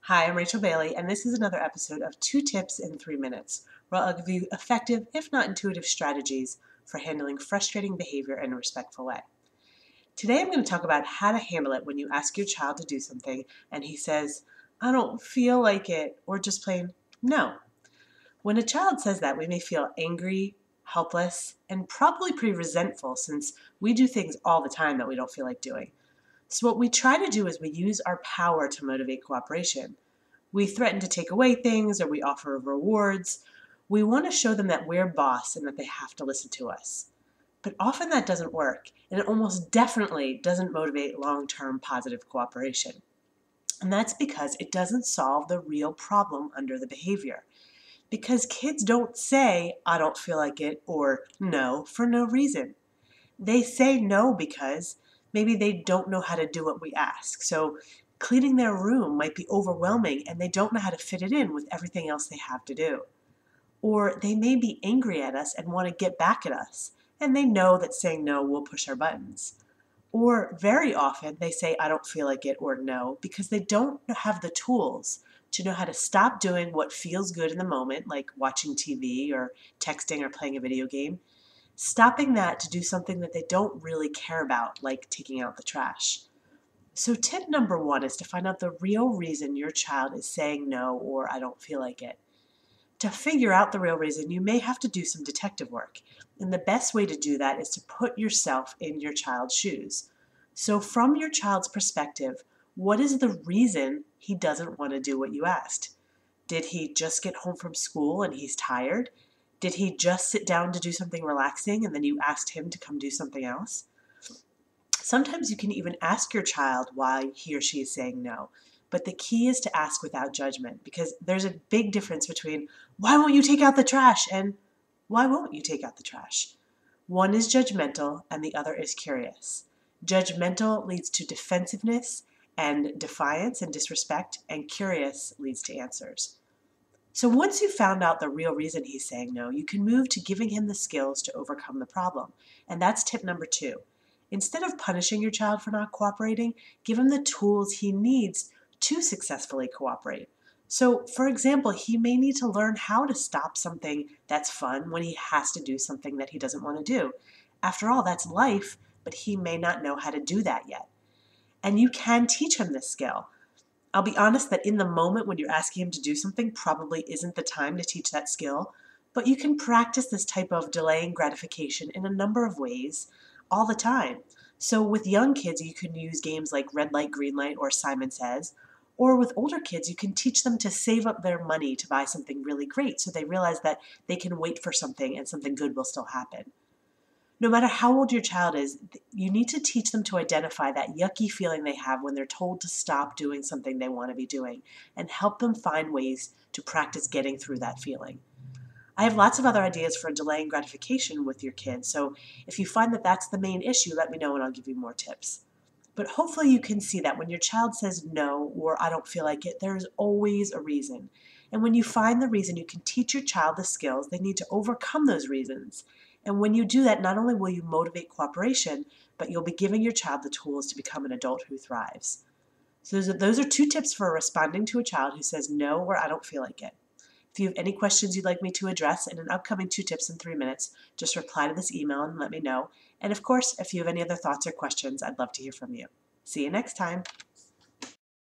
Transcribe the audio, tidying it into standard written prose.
Hi, I'm Rachel Bailey, and this is another episode of 2 Tips in 3 Minutes, where I'll give you effective, if not intuitive, strategies for handling frustrating behavior in a respectful way. Today I'm going to talk about how to handle it when you ask your child to do something and he says, I don't feel like it, or just plain, no. When a child says that, we may feel angry, helpless, and probably pretty resentful since we do things all the time that we don't feel like doing. So what we try to do is we use our power to motivate cooperation. We threaten to take away things or we offer rewards. We want to show them that we're boss and that they have to listen to us. But often that doesn't work, and it almost definitely doesn't motivate long-term positive cooperation. And that's because it doesn't solve the real problem under the behavior. Because kids don't say, I don't feel like it, or no, for no reason. They say no because maybe they don't know how to do what we ask. So cleaning their room might be overwhelming and they don't know how to fit it in with everything else they have to do. Or they may be angry at us and want to get back at us, and they know that saying no will push our buttons. Or very often they say, I don't feel like it, or no, because they don't have the tools to know how to stop doing what feels good in the moment, like watching TV or texting or playing a video game, stopping that to do something that they don't really care about, like taking out the trash. So tip number 1 is to find out the real reason your child is saying no or I don't feel like it. To figure out the real reason, you may have to do some detective work. And the best way to do that is to put yourself in your child's shoes. So from your child's perspective, what is the reason he doesn't want to do what you asked? Did he just get home from school and he's tired? Did he just sit down to do something relaxing and then you asked him to come do something else? Sometimes you can even ask your child why he or she is saying no. But the key is to ask without judgment, because there's a big difference between why won't you take out the trash and why won't you take out the trash? One is judgmental and the other is curious. Judgmental leads to defensiveness and defiance and disrespect, and curious leads to answers. So once you've found out the real reason he's saying no, you can move to giving him the skills to overcome the problem. And that's tip number 2. Instead of punishing your child for not cooperating, give him the tools he needs to successfully cooperate. So, for example, he may need to learn how to stop something that's fun when he has to do something that he doesn't want to do. After all, that's life, but he may not know how to do that yet. And you can teach him this skill. I'll be honest that in the moment when you're asking him to do something probably isn't the time to teach that skill, but you can practice this type of delaying gratification in a number of ways all the time. So with young kids, you can use games like Red Light, Green Light, or Simon Says. Or with older kids, you can teach them to save up their money to buy something really great so they realize that they can wait for something and something good will still happen. No matter how old your child is, you need to teach them to identify that yucky feeling they have when they're told to stop doing something they want to be doing and help them find ways to practice getting through that feeling. I have lots of other ideas for delaying gratification with your kids, so if you find that that's the main issue, let me know and I'll give you more tips. But hopefully you can see that when your child says no or I don't feel like it, there is always a reason. And when you find the reason, you can teach your child the skills they need to overcome those reasons. And when you do that, not only will you motivate cooperation, but you'll be giving your child the tools to become an adult who thrives. So those are 2 tips for responding to a child who says no or I don't feel like it. If you have any questions you'd like me to address in an upcoming 2 Tips in 3 Minutes, just reply to this email and let me know. And of course, if you have any other thoughts or questions, I'd love to hear from you. See you next time.